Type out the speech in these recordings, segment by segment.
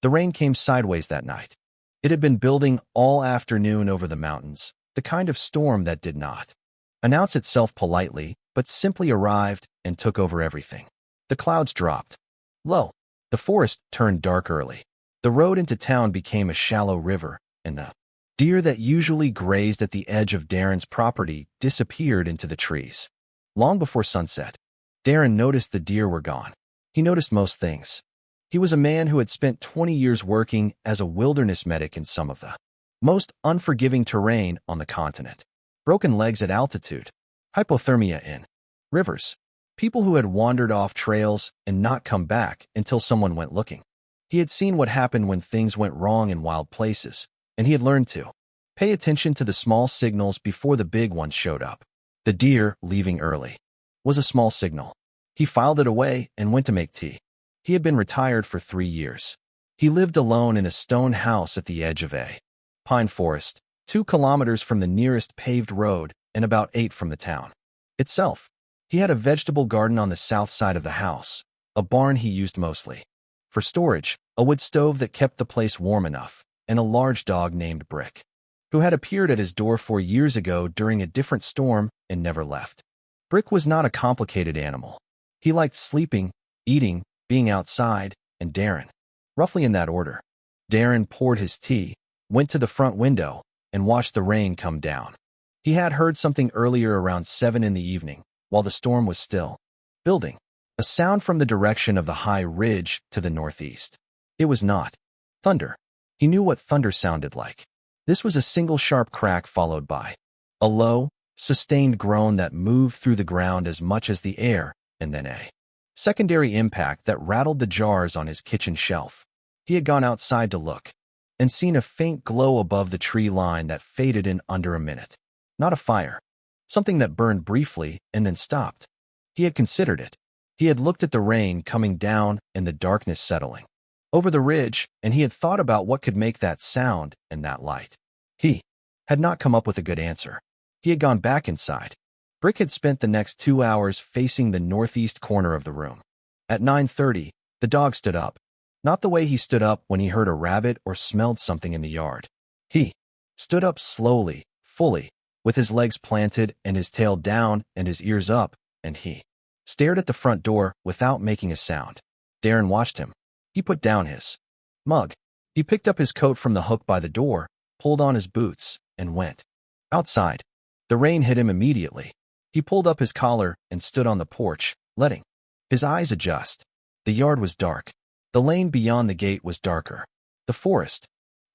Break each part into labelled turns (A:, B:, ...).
A: The rain came sideways that night. It had been building all afternoon over the mountains, the kind of storm that did not announce itself politely, but simply arrived and took over everything. The clouds dropped low. The forest turned dark early. The road into town became a shallow river, and the deer that usually grazed at the edge of Darren's property disappeared into the trees. Long before sunset, Darren noticed the deer were gone. He noticed most things. He was a man who had spent 20 years working as a wilderness medic in some of the most unforgiving terrain on the continent. Broken legs at altitude, hypothermia in rivers, people who had wandered off trails and not come back until someone went looking. He had seen what happened when things went wrong in wild places, and he had learned to pay attention to the small signals before the big ones showed up. The deer leaving early was a small signal. He filed it away and went to make tea. He had been retired for 3 years. He lived alone in a stone house at the edge of a pine forest, 2 kilometers from the nearest paved road and about 8 from the town itself. He had a vegetable garden on the south side of the house, a barn he used mostly for storage, a wood stove that kept the place warm enough, and a large dog named Brick, who had appeared at his door 4 years ago during a different storm and never left. Brick was not a complicated animal. He liked sleeping, eating, being outside, and Darren. Roughly in that order. Darren poured his tea, went to the front window, and watched the rain come down. He had heard something earlier around 7 in the evening, while the storm was still building. A sound from the direction of the high ridge to the northeast. It was not thunder. He knew what thunder sounded like. This was a single sharp crack followed by a low, sustained groan that moved through the ground as much as the air, and then a secondary impact that rattled the jars on his kitchen shelf. He had gone outside to look, and seen a faint glow above the tree line that faded in under a minute. Not a fire. Something that burned briefly and then stopped. He had considered it. He had looked at the rain coming down and the darkness settling over the ridge, and he had thought about what could make that sound and that light. He had not come up with a good answer. He had gone back inside. Brick had spent the next 2 hours facing the northeast corner of the room. At 9:30, the dog stood up. Not the way he stood up when he heard a rabbit or smelled something in the yard. He stood up slowly, fully, with his legs planted and his tail down and his ears up, and he stared at the front door without making a sound. Darren watched him. He put down his mug. He picked up his coat from the hook by the door, pulled on his boots, and went outside. The rain hit him immediately. He pulled up his collar and stood on the porch, letting his eyes adjust. The yard was dark. The lane beyond the gate was darker. The forest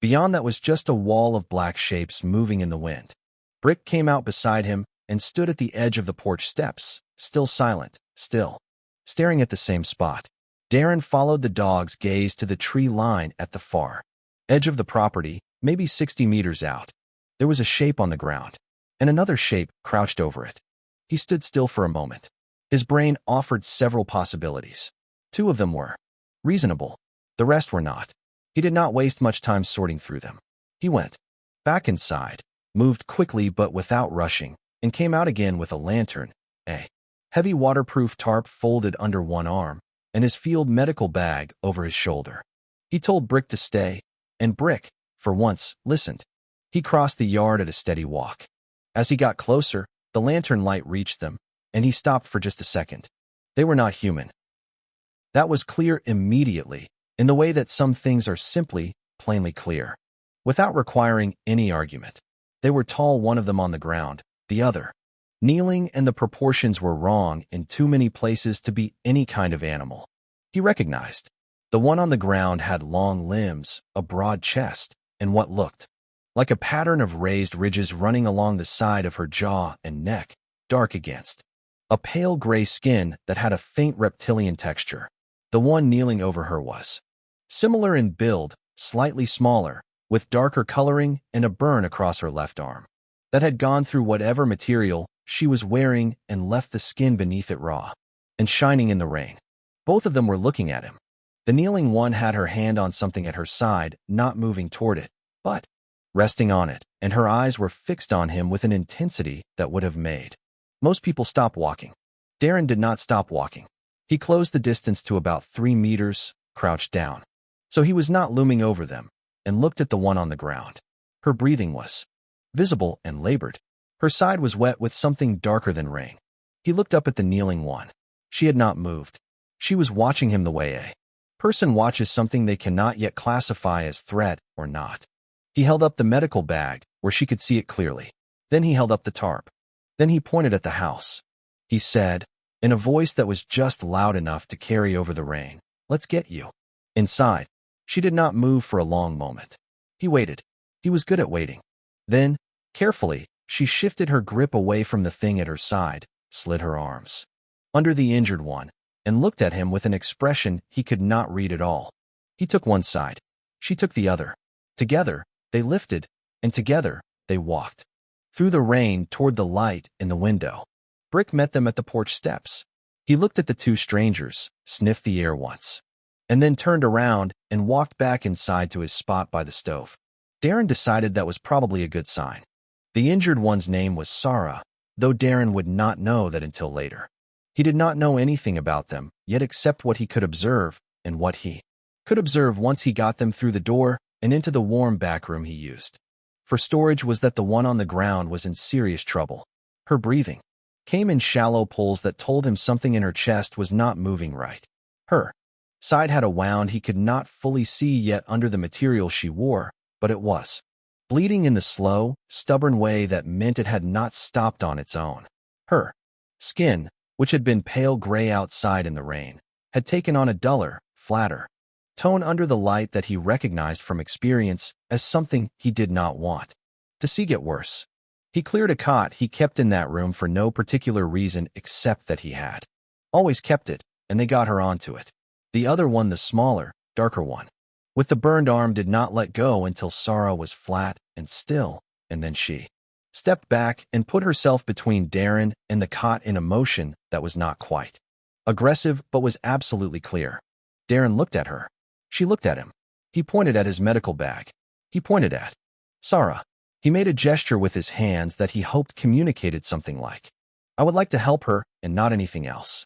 A: beyond that was just a wall of black shapes moving in the wind. Brick came out beside him and stood at the edge of the porch steps, still silent, still staring at the same spot. Darren followed the dog's gaze to the tree line at the far edge of the property, maybe 60 meters out. There was a shape on the ground, and another shape crouched over it. He stood still for a moment. His brain offered several possibilities. 2 of them were reasonable. The rest were not. He did not waste much time sorting through them. He went back inside, moved quickly but without rushing, and came out again with a lantern, a heavy waterproof tarp folded under one arm, and his field medical bag over his shoulder. He told Brick to stay, and Brick, for once, listened. He crossed the yard at a steady walk. As he got closer, the lantern light reached them, and he stopped for just a second. They were not human. That was clear immediately, in the way that some things are simply, plainly clear, without requiring any argument. They were tall, one of them on the ground, the other kneeling, and the proportions were wrong in too many places to be any kind of animal. He recognized. The one on the ground had long limbs, a broad chest, and what looked like a pattern of raised ridges running along the side of her jaw and neck, dark against a pale gray skin that had a faint reptilian texture. The one kneeling over her was similar in build, slightly smaller, with darker coloring and a burn across her left arm that had gone through whatever material she was wearing and left the skin beneath it raw and shining in the rain. Both of them were looking at him. The kneeling one had her hand on something at her side, not moving toward it, but resting on it, and her eyes were fixed on him with an intensity that would have made most people stop walking. Darren did not stop walking. He closed the distance to about 3 meters, crouched down, So he was not looming over them, and looked at the one on the ground. Her breathing was visible and labored. Her side was wet with something darker than rain. He looked up at the kneeling one. She had not moved. She was watching him the way a person watches something they cannot yet classify as threat or not. He held up the medical bag, where she could see it clearly. Then he held up the tarp. Then he pointed at the house. He said, in a voice that was just loud enough to carry over the rain, "Let's get you." Inside, she did not move for a long moment. He waited. He was good at waiting. Then, carefully, she shifted her grip away from the thing at her side, slid her arms under the injured one, and looked at him with an expression he could not read at all. He took one side. She took the other. Together, they lifted, and together, they walked through the rain toward the light in the window. Brick met them at the porch steps. He looked at the two strangers, sniffed the air once, and then turned around and walked back inside to his spot by the stove. Darren decided that was probably a good sign. The injured one's name was Sarah, though Darren would not know that until later. He did not know anything about them, yet except what he could observe, and what he could observe once he got them through the door and into the warm back room he used for storage was that the one on the ground was in serious trouble. Her breathing came in shallow pulls that told him something in her chest was not moving right. Her side had a wound he could not fully see yet under the material she wore, but it was bleeding in the slow, stubborn way that meant it had not stopped on its own. Her skin, which had been pale gray outside in the rain, had taken on a duller, flatter tone under the light that he recognized from experience as something he did not want to see get worse. He cleared a cot he kept in that room for no particular reason except that he had always kept it, and they got her onto it. The other one, the smaller, darker one, with the burned arm, did not let go until Sarah was flat and still, and then she stepped back and put herself between Darren and the cot in a motion that was not quite aggressive but was absolutely clear. Darren looked at her. She looked at him. He pointed at his medical bag. He pointed at Sarah. He made a gesture with his hands that he hoped communicated something like, "I would like to help her and not anything else."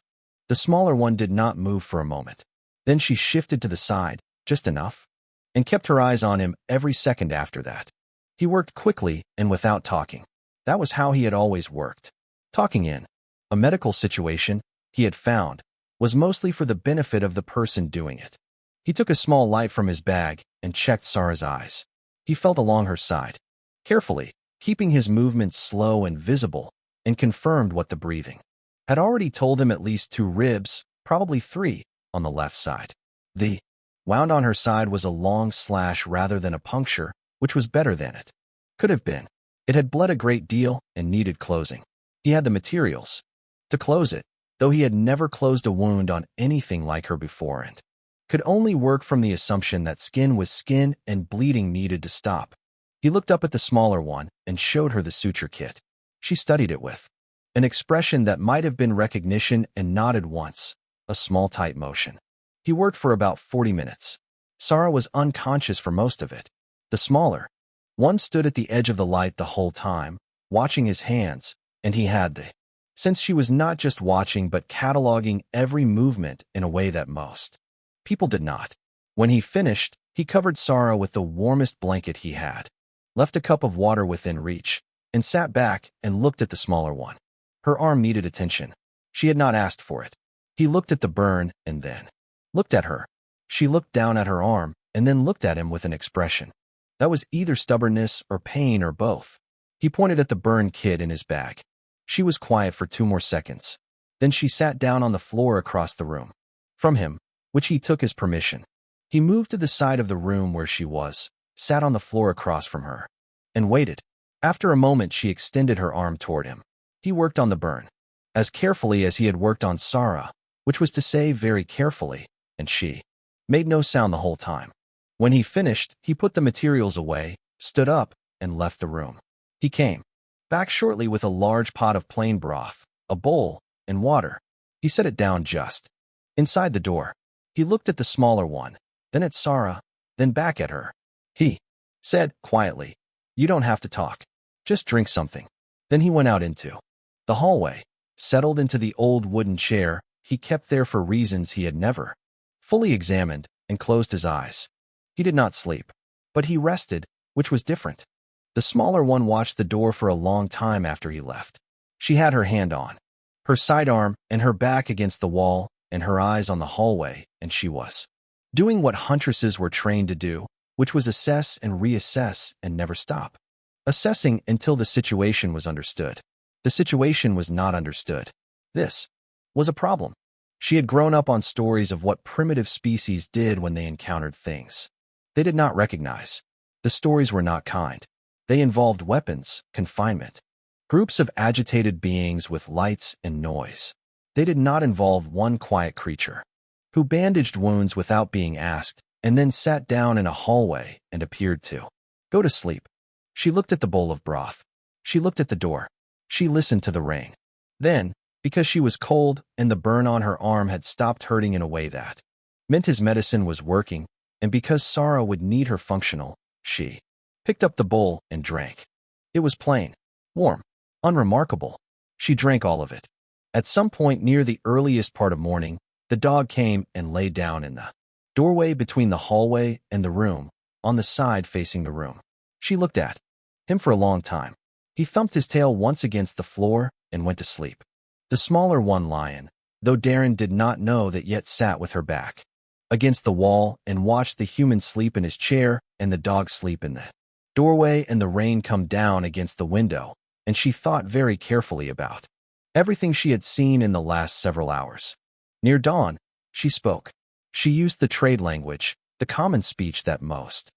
A: The smaller one did not move for a moment. Then she shifted to the side, just enough, and kept her eyes on him every second after that. He worked quickly and without talking. That was how he had always worked. Talking in a medical situation, he had found, was mostly for the benefit of the person doing it. He took a small light from his bag and checked Sarah's eyes. He felt along her side, carefully, keeping his movements slow and visible, and confirmed what the breathing had already told him: at least 2 ribs, probably 3, on the left side. The wound on her side was a long slash rather than a puncture, which was better than it could have been. It had bled a great deal and needed closing. He had the materials to close it, though he had never closed a wound on anything like her before and could only work from the assumption that skin was skin and bleeding needed to stop. He looked up at the smaller one and showed her the suture kit. She studied it with an expression that might have been recognition and nodded once, a small tight motion. He worked for about 40 minutes. Sarah was unconscious for most of it. The smaller one stood at the edge of the light the whole time, watching his hands, and he had the sense she was not just watching but cataloging every movement in a way that most people did not. When he finished, he covered Sarah with the warmest blanket he had, left a cup of water within reach, and sat back and looked at the smaller one. Her arm needed attention. She had not asked for it. He looked at the burn and then looked at her. She looked down at her arm and then looked at him with an expression that was either stubbornness or pain or both. He pointed at the burn kit in his bag. She was quiet for 2 more seconds. Then she sat down on the floor across the room from him, which he took as permission. He moved to the side of the room where she was, sat on the floor across from her, and waited. After a moment, she extended her arm toward him. He worked on the burn, as carefully as he had worked on Sarah, which was to say very carefully, and she made no sound the whole time. When he finished, he put the materials away, stood up, and left the room. He came back shortly with a large pot of plain broth, a bowl, and water. He set it down just inside the door. He looked at the smaller one, then at Sarah, then back at her. He said quietly, "You don't have to talk. Just drink something." Then he went out into the hallway, settled into the old wooden chair he kept there for reasons he had never fully examined, and closed his eyes. He did not sleep, but he rested, which was different. The smaller one watched the door for a long time after he left. She had her hand on her sidearm and her back against the wall and her eyes on the hallway, and she was doing what huntresses were trained to do, which was assess and reassess and never stop. Assessing until the situation was understood. The situation was not understood. This was a problem. She had grown up on stories of what primitive species did when they encountered things they did not recognize. The stories were not kind. They involved weapons, confinement, groups of agitated beings with lights and noise. They did not involve one quiet creature who bandaged wounds without being asked and then sat down in a hallway and appeared to go to sleep. She looked at the bowl of broth. She looked at the door. She listened to the rain. Then, because she was cold and the burn on her arm had stopped hurting in a way that meant his medicine was working, and because Sarah would need her functional, she picked up the bowl and drank. It was plain, warm, unremarkable. She drank all of it. At some point near the earliest part of morning, the dog came and lay down in the doorway between the hallway and the room, on the side facing the room. She looked at him for a long time. He thumped his tail once against the floor and went to sleep. The smaller one, Lion, though Darren did not know that yet, sat with her back against the wall and watched the human sleep in his chair and the dog sleep in the doorway and the rain come down against the window, and she thought very carefully about everything she had seen in the last several hours. Near dawn, she spoke. She used the trade language, the common speech that most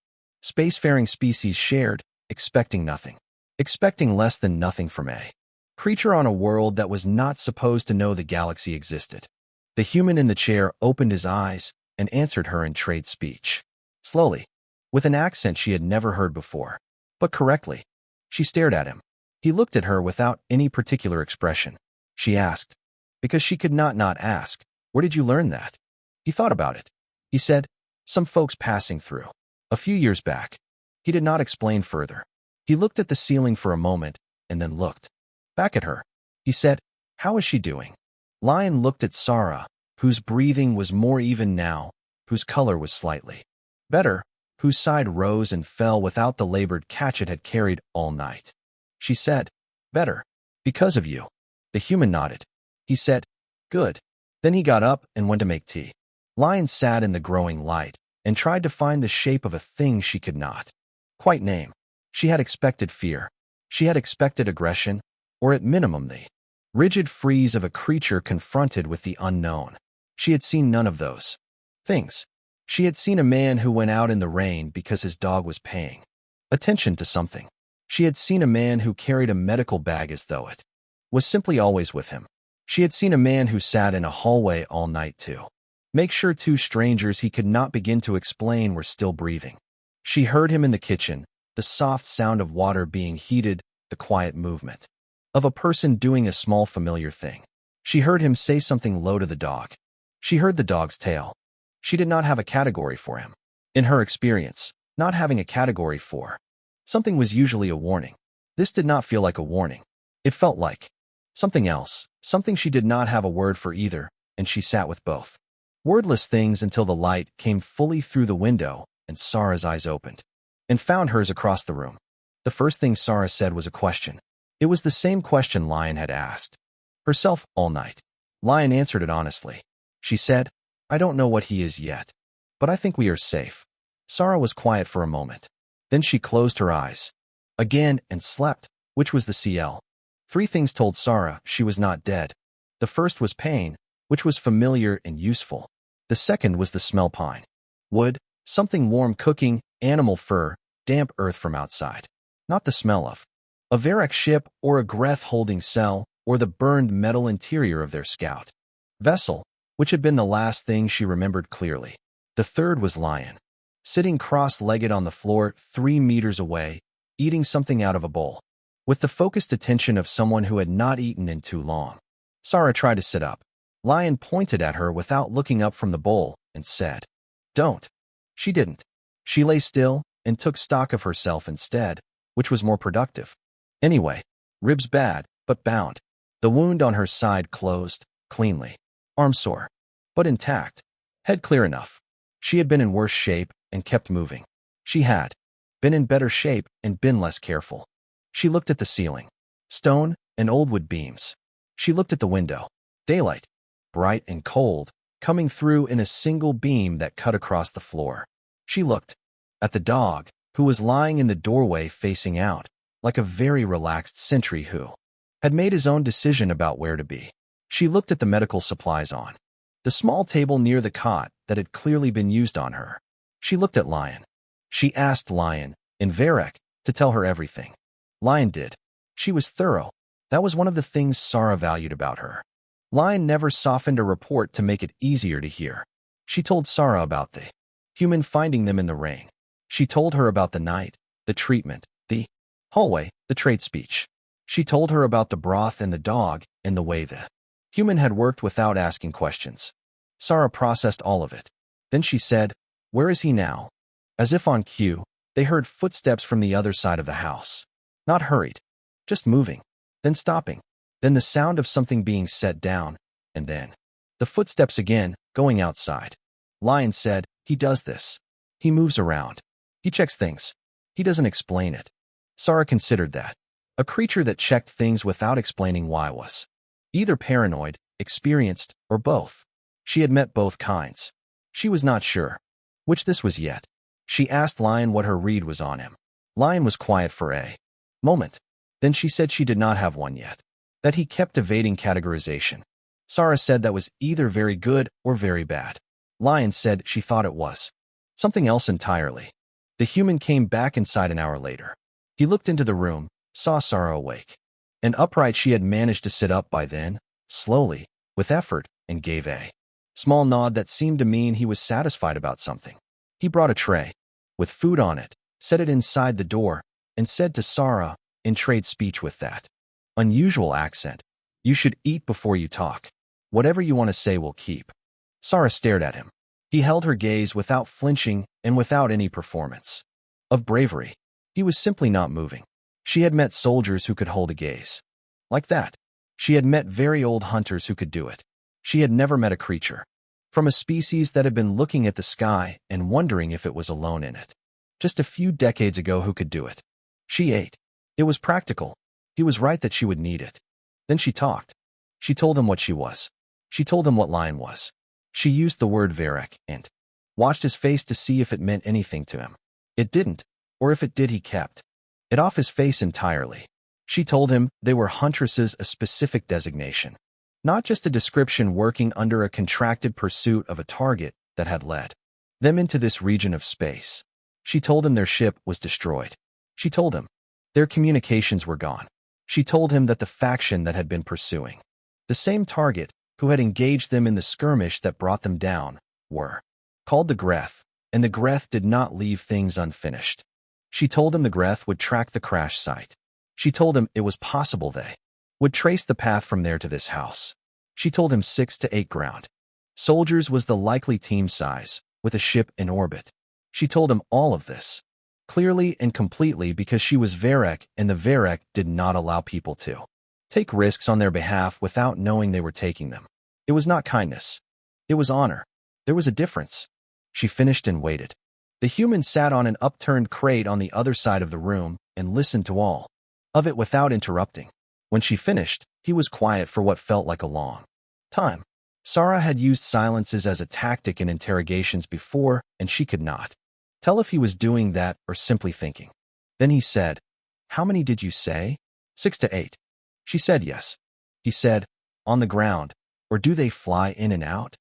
A: spacefaring species shared, expecting nothing. Expecting less than nothing from a creature on a world that was not supposed to know the galaxy existed. The human in the chair opened his eyes and answered her in trade speech. Slowly, with an accent she had never heard before, but correctly. She stared at him. He looked at her without any particular expression. She asked, because she could not ask, "Where did you learn that?" He thought about it. He said, "Some folks passing through. A few years back." He did not explain further. He looked at the ceiling for a moment and then looked back at her. He said, "How is she doing?" Lion looked at Sarah, whose breathing was more even now, whose color was slightly better, whose side rose and fell without the labored catch it had carried all night. She said, "Better. Because of you." The human nodded. He said, "Good." Then he got up and went to make tea. Lion sat in the growing light and tried to find the shape of a thing she could not quite name. She had expected fear. She had expected aggression, or at minimum the rigid freeze of a creature confronted with the unknown. She had seen none of those things. She had seen a man who went out in the rain because his dog was paying attention to something. She had seen a man who carried a medical bag as though it was simply always with him. She had seen a man who sat in a hallway all night to make sure two strangers he could not begin to explain were still breathing. She heard him in the kitchen, the soft sound of water being heated, the quiet movement of a person doing a small familiar thing. She heard him say something low to the dog. She heard the dog's tail. She did not have a category for him. In her experience, not having a category for something was usually a warning. This did not feel like a warning. It felt like something else, something she did not have a word for either, and she sat with both wordless things until the light came fully through the window and Sarah's eyes opened and found hers across the room. The first thing Sarah said was a question. It was the same question Lion had asked herself all night. Lion answered it honestly. She said, "I don't know what he is yet, but I think we are safe." Sarah was quiet for a moment. Then she closed her eyes again and slept, which was the CL. Three things told Sarah she was not dead. The first was pain, which was familiar and useful. The second was the smell pine, wood, something warm cooking, animal fur, damp earth from outside. Not the smell of a Varrock ship or a Greth holding cell or the burned metal interior of their scout vessel, which had been the last thing she remembered clearly. The third was Lion, sitting cross-legged on the floor 3 meters away, eating something out of a bowl, with the focused attention of someone who had not eaten in too long. Sarah tried to sit up. Lion pointed at her without looking up from the bowl and said, "Don't." She didn't. She lay still and took stock of herself instead, which was more productive. Anyway, ribs bad, but bound. The wound on her side closed, cleanly. Arm sore, but intact. Head clear enough. She had been in worse shape, and kept moving. She had been in better shape and been less careful. She looked at the ceiling. Stone and old wood beams. She looked at the window. Daylight, bright and cold, coming through in a single beam that cut across the floor. She looked at the dog, who was lying in the doorway facing out, like a very relaxed sentry who had made his own decision about where to be. She looked at the medical supplies on the small table near the cot that had clearly been used on her. She looked at Lion. She asked Lion, in Varek, to tell her everything. Lion did. She was thorough. That was one of the things Sarah valued about her. Lion never softened a report to make it easier to hear. She told Sarah about the human finding them in the rain. She told her about the night, the treatment, the hallway, the trade speech. She told her about the broth and the dog and the way the human had worked without asking questions. Sarah processed all of it. Then she said, "Where is he now?" As if on cue, they heard footsteps from the other side of the house. Not hurried, just moving, then stopping, then the sound of something being set down, and then the footsteps again, going outside. Lion said, "He does this. He moves around. He checks things. He doesn't explain it." Sarah considered that. A creature that checked things without explaining why was either paranoid, experienced, or both. She had met both kinds. She was not sure which this was yet. She asked Lion what her read was on him. Lion was quiet for a moment. Then she said she did not have one yet, that he kept evading categorization. Sarah said that was either very good or very bad. Lion said she thought it was something else entirely. The human came back inside an hour later. He looked into the room, saw Sarah awake and upright. She had managed to sit up by then, slowly, with effort, and gave a small nod that seemed to mean he was satisfied about something. He brought a tray with food on it, set it inside the door, and said to Sarah, in trade speech with that unusual accent, "You should eat before you talk. Whatever you want to say will keep." Sarah stared at him. He held her gaze without flinching and without any performance of bravery. He was simply not moving. She had met soldiers who could hold a gaze like that. She had met very old hunters who could do it. She had never met a creature from a species that had been looking at the sky and wondering if it was alone in it just a few decades ago who could do it. She ate. It was practical. He was right that she would need it. Then she talked. She told him what she was. She told him what Lion was. She used the word Varek and watched his face to see if it meant anything to him. It didn't, or if it did, he kept it off his face entirely. She told him they were Huntresses, a specific designation, not just a description working under a contracted pursuit of a target that had led them into this region of space. She told him their ship was destroyed. She told him their communications were gone. She told him that the faction that had been pursuing the same target, who had engaged them in the skirmish that brought them down, were called the Greth, and the Greth did not leave things unfinished. She told him the Greth would track the crash site. She told him it was possible they would trace the path from there to this house. She told him 6 to 8 ground soldiers was the likely team size, with a ship in orbit. She told him all of this, clearly and completely, because she was Varek, and the Varek did not allow people to take risks on their behalf without knowing they were taking them. It was not kindness. It was honor. There was a difference. She finished and waited. The human sat on an upturned crate on the other side of the room and listened to all of it without interrupting. When she finished, he was quiet for what felt like a long time. Sarah had used silences as a tactic in interrogations before, and she could not tell if he was doing that or simply thinking. Then he said, "How many did you say?" 6 to 8. She said yes. He said, "On the ground, or do they fly in and out?"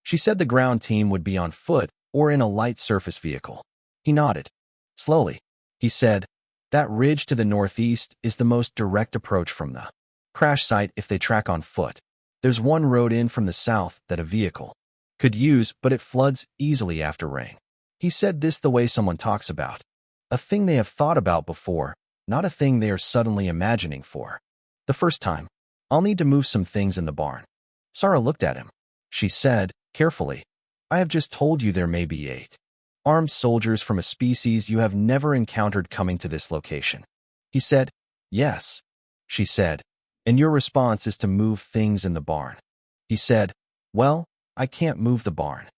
A: She said the ground team would be on foot or in a light surface vehicle. He nodded. Slowly, he said, "That ridge to the northeast is the most direct approach from the crash site if they track on foot. There's one road in from the south that a vehicle could use, but it floods easily after rain." He said this the way someone talks about a thing they have thought about before, not a thing they are suddenly imagining for the first time. "I'll need to move some things in the barn." Sarah looked at him. She said, carefully, "I have just told you there may be 8 armed soldiers from a species you have never encountered coming to this location." He said, "Yes." She said, "And your response is to move things in the barn." He said, "Well, I can't move the barn."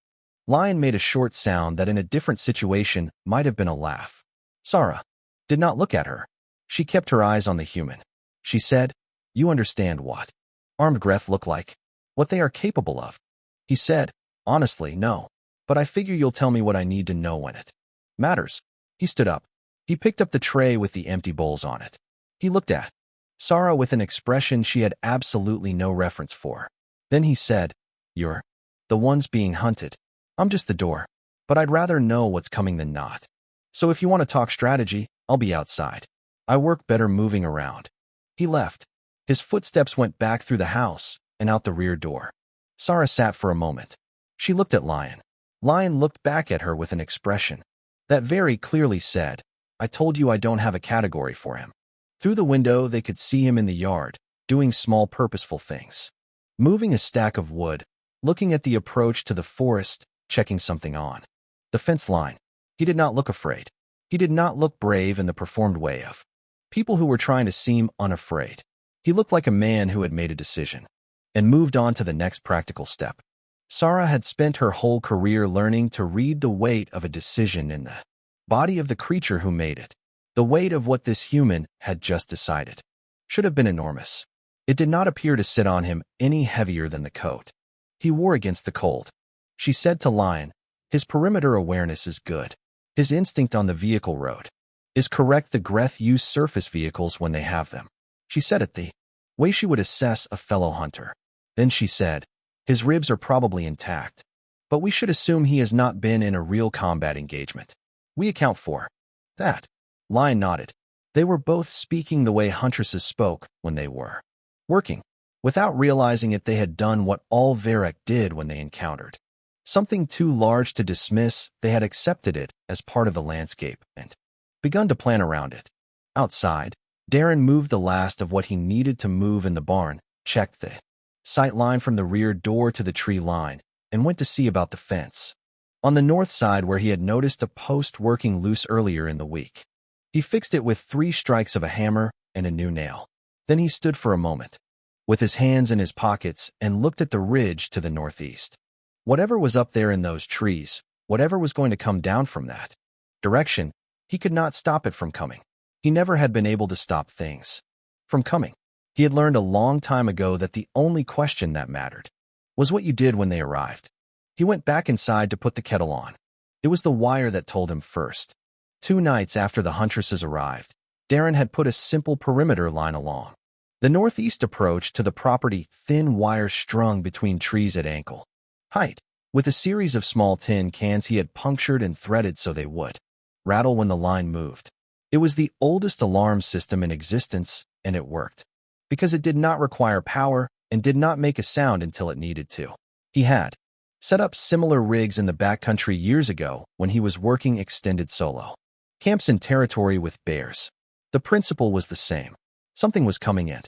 A: Lion made a short sound that in a different situation might have been a laugh. Sarah did not look at her. She kept her eyes on the human. She said, "You understand what armed Greth look like? What they are capable of?" He said, "Honestly, no. But I figure you'll tell me what I need to know when it matters." He stood up. He picked up the tray with the empty bowls on it. He looked at Sarah with an expression she had absolutely no reference for. Then he said, "You're the ones being hunted. I'm just the door. But I'd rather know what's coming than not. So if you want to talk strategy, I'll be outside. I work better moving around." He left. His footsteps went back through the house and out the rear door. Sarah sat for a moment. She looked at Lion. Lion looked back at her with an expression that very clearly said, "I told you I don't have a category for him." Through the window, they could see him in the yard, doing small purposeful things. Moving a stack of wood, looking at the approach to the forest, checking something on the fence line. He did not look afraid. He did not look brave in the performed way of people who were trying to seem unafraid. He looked like a man who had made a decision and moved on to the next practical step. Sarah had spent her whole career learning to read the weight of a decision in the body of the creature who made it. The weight of what this human had just decided should have been enormous. It did not appear to sit on him any heavier than the coat he wore against the cold. She said to Lion, "His perimeter awareness is good. His instinct on the vehicle road is correct. The Greth use surface vehicles when they have them." She said it the way she would assess a fellow hunter. Then she said, "His ribs are probably intact, but we should assume he has not been in a real combat engagement. We account for that." Lion nodded. They were both speaking the way Huntresses spoke when they were working. Without realizing it, they had done what all Varek did when they encountered something too large to dismiss. They had accepted it as part of the landscape and begun to plan around it. Outside, Darren moved the last of what he needed to move in the barn, checked the sight line from the rear door to the tree line, and went to see about the fence on the north side where he had noticed a post working loose earlier in the week. He fixed it with 3 strikes of a hammer and a new nail. Then he stood for a moment, with his hands in his pockets, and looked at the ridge to the northeast. Whatever was up there in those trees, whatever was going to come down from that direction, he could not stop it from coming. He never had been able to stop things from coming. He had learned a long time ago that the only question that mattered was what you did when they arrived. He went back inside to put the kettle on. It was the wire that told him first. 2 nights after the Huntresses arrived, Darren had put a simple perimeter line along the northeast approach to the property, thin wires strung between trees at ankle height, with a series of small tin cans he had punctured and threaded so they would rattle when the line moved. It was the oldest alarm system in existence, and it worked because it did not require power and did not make a sound until it needed to. He had set up similar rigs in the backcountry years ago when he was working extended solo camps in territory with bears. The principle was the same. Something was coming in.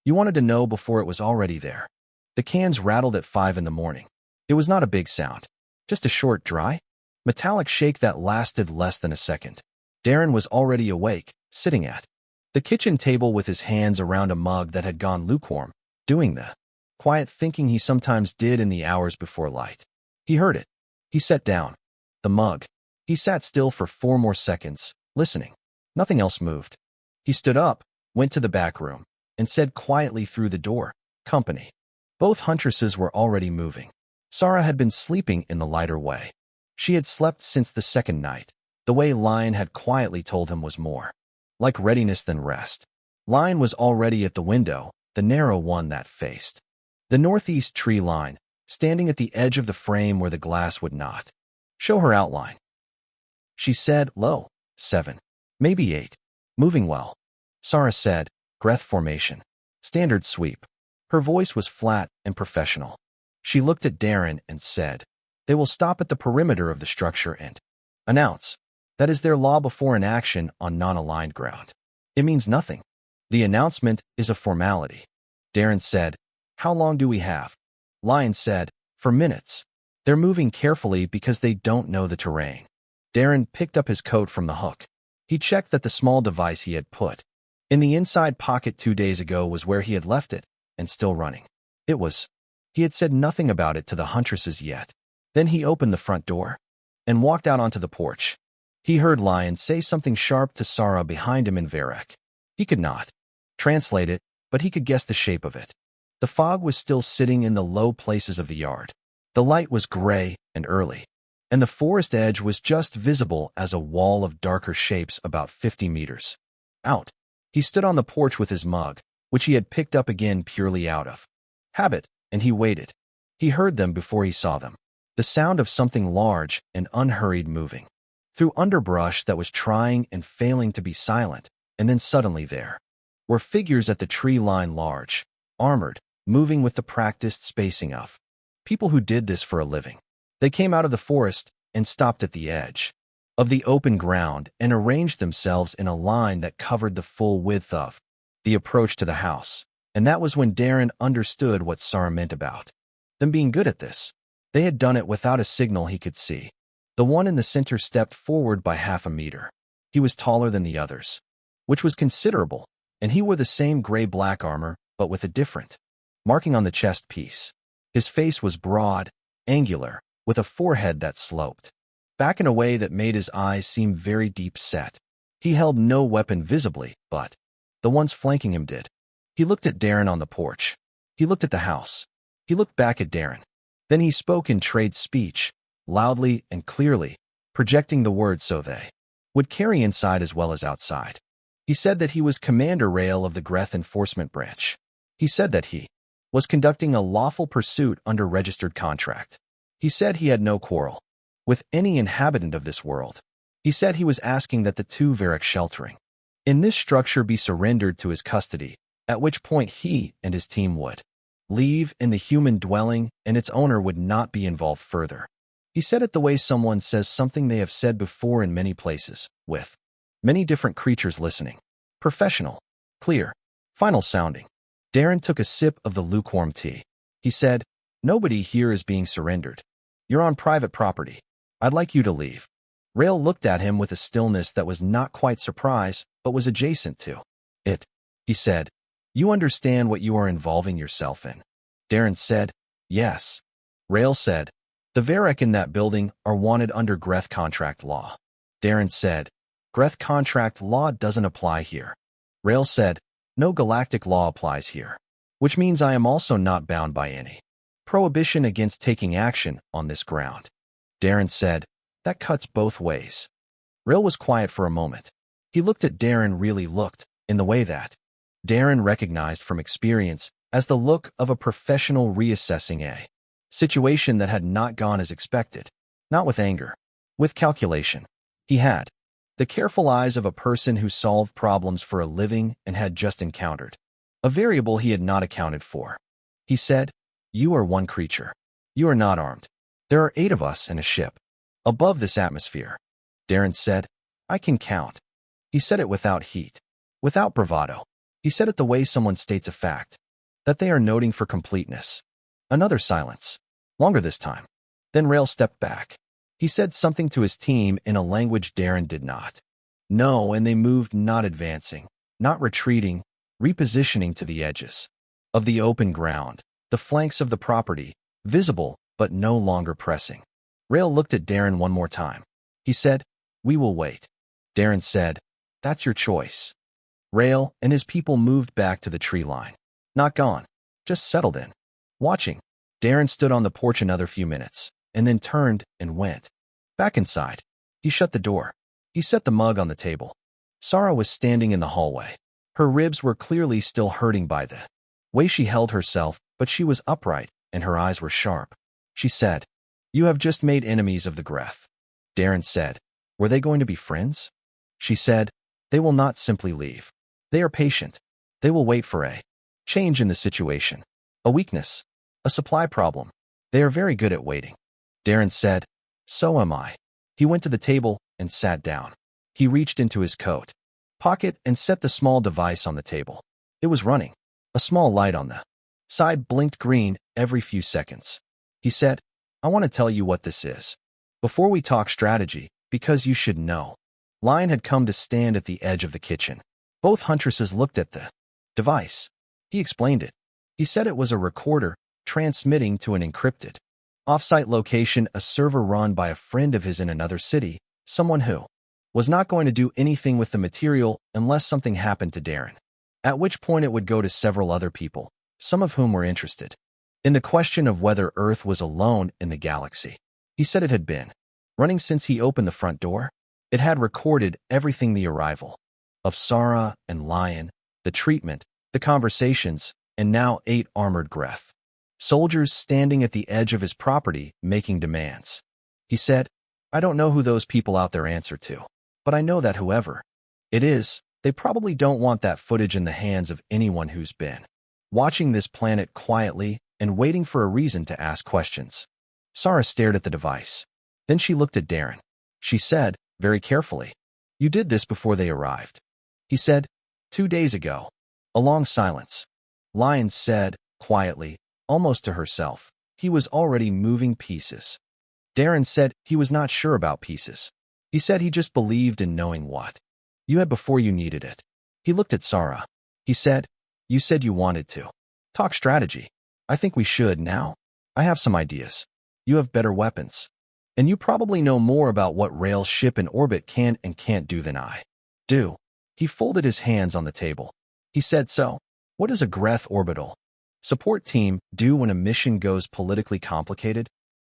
A: You wanted to know before it was already there. The cans rattled at 5 in the morning. It was not a big sound, just a short, dry, metallic shake that lasted less than a second. Darren was already awake, sitting at the kitchen table with his hands around a mug that had gone lukewarm, doing the quiet thinking he sometimes did in the hours before light. He heard it. He sat down. The mug. He sat still for 4 more seconds, listening. Nothing else moved. He stood up, went to the back room, and said quietly through the door, "Company." Both Huntresses were already moving. Sarah had been sleeping in the lighter way. She had slept since the second night. The way Lion had quietly told him was more like readiness than rest. Lion was already at the window, the narrow one that faced the northeast tree line, standing at the edge of the frame where the glass would not show her outline. She said, "Low, 7, maybe 8. Moving well." Sarah said, "Greth formation. Standard sweep." Her voice was flat and professional. She looked at Darren and said, "They will stop at the perimeter of the structure and announce. That is their law before an action on non-aligned ground. It means nothing. The announcement is a formality." Darren said, "How long do we have?" Lion said, "For minutes. They're moving carefully because they don't know the terrain." Darren picked up his coat from the hook. He checked that the small device he had put in the inside pocket 2 days ago was where he had left it, and still running. It was. He had said nothing about it to the Huntresses yet. Then he opened the front door and walked out onto the porch. He heard Lion say something sharp to Sarah behind him in Varek. He could not translate it, but he could guess the shape of it. The fog was still sitting in the low places of the yard. The light was gray and early, and the forest edge was just visible as a wall of darker shapes about 50 meters out. He stood on the porch with his mug, which he had picked up again purely out of habit, and he waited. He heard them before he saw them. The sound of something large and unhurried moving through underbrush that was trying and failing to be silent, and then suddenly there were figures at the tree line, large, armored, moving with the practiced spacing of people who did this for a living. They came out of the forest and stopped at the edge of the open ground and arranged themselves in a line that covered the full width of the approach to the house. And that was when Darren understood what Sarah meant about them being good at this. They had done it without a signal he could see. The one in the center stepped forward by half a meter. He was taller than the others, which was considerable, and he wore the same gray-black armor, but with a different marking on the chest piece. His face was broad, angular, with a forehead that sloped back in a way that made his eyes seem very deep-set. He held no weapon visibly, but the ones flanking him did. He looked at Darren on the porch. He looked at the house. He looked back at Darren. Then he spoke in trade speech, loudly and clearly, projecting the words so they would carry inside as well as outside. He said that he was Commander Rail of the Greth Enforcement Branch. He said that he was conducting a lawful pursuit under registered contract. He said he had no quarrel with any inhabitant of this world. He said he was asking that the two Varek sheltering in this structure be surrendered to his custody, at which point he and his team would leave and the human dwelling and its owner would not be involved further. He said it the way someone says something they have said before in many places, with many different creatures listening. Professional, clear, final sounding. Darren took a sip of the lukewarm tea. He said, "Nobody here is being surrendered. You're on private property. I'd like you to leave." Rail looked at him with a stillness that was not quite surprise, but was adjacent to it. He said, "You understand what you are involving yourself in?" Darren said, "Yes." Rail said, "The Varek in that building are wanted under Greth contract law." Darren said, "Greth contract law doesn't apply here." Rail said, "No galactic law applies here, which means I am also not bound by any prohibition against taking action on this ground." Darren said, "That cuts both ways." Rail was quiet for a moment. He looked at Darren, really looked, in the way that Darren recognized from experience as the look of a professional reassessing a situation that had not gone as expected, not with anger, with calculation. He had the careful eyes of a person who solved problems for a living and had just encountered a variable he had not accounted for. He said, "You are one creature. You are not armed. There are 8 of us in a ship above this atmosphere." Darren said, "I can count." He said it without heat, without bravado. He said it the way someone states a fact that they are noting for completeness. Another silence, longer this time. Then Rail stepped back. He said something to his team in a language Darren did not know, and they moved, not advancing, not retreating, repositioning to the edges of the open ground, the flanks of the property, visible but no longer pressing. Rail looked at Darren one more time. He said, "We will wait." Darren said, "That's your choice." Rail and his people moved back to the tree line. Not gone, just settled in, watching. Darren stood on the porch another few minutes, and then turned and went back inside. He shut the door. He set the mug on the table. Sarah was standing in the hallway. Her ribs were clearly still hurting by the way she held herself, but she was upright, and her eyes were sharp. She said, "You have just made enemies of the Greth." Darren said, "Were they going to be friends?" She said, "They will not simply leave. They are patient. They will wait for a change in the situation, a weakness, a supply problem. They are very good at waiting." Darren said, "So am I." He went to the table and sat down. He reached into his coat pocket and set the small device on the table. It was running. A small light on the side blinked green every few seconds. He said, "I want to tell you what this is before we talk strategy, because you should know." Lion had come to stand at the edge of the kitchen. Both Huntresses looked at the device. He explained it. He said it was a recorder transmitting to an encrypted Off-site location, a server run by a friend of his in another city, someone who was not going to do anything with the material unless something happened to Darren. At which point it would go to several other people, some of whom were interested in the question of whether Earth was alone in the galaxy. He said it had been running since he opened the front door. It had recorded everything: the arrival of Sarah and Lion, the treatment, the conversations, and now 8 armored Greth soldiers standing at the edge of his property making demands. He said, I don't know who those people out there answer to, but I know that whoever it is, they probably don't want that footage in the hands of anyone who's been watching this planet quietly and waiting for a reason to ask questions. Sarah stared at the device. Then she looked at Darren. She said, very carefully, You did this before they arrived. He said, 2 days ago. A long silence. Lion said, quietly, almost to herself, he was already moving pieces. Darren said he was not sure about pieces. He said he just believed in knowing what you had before you needed it. He looked at Sarah. He said, You said you wanted to talk strategy. I think we should now. I have some ideas. You have better weapons. And you probably know more about what Rail's ship in orbit can and can't do than I do. He folded his hands on the table. He said, So, what does a Greth orbital support team do when a mission goes politically complicated?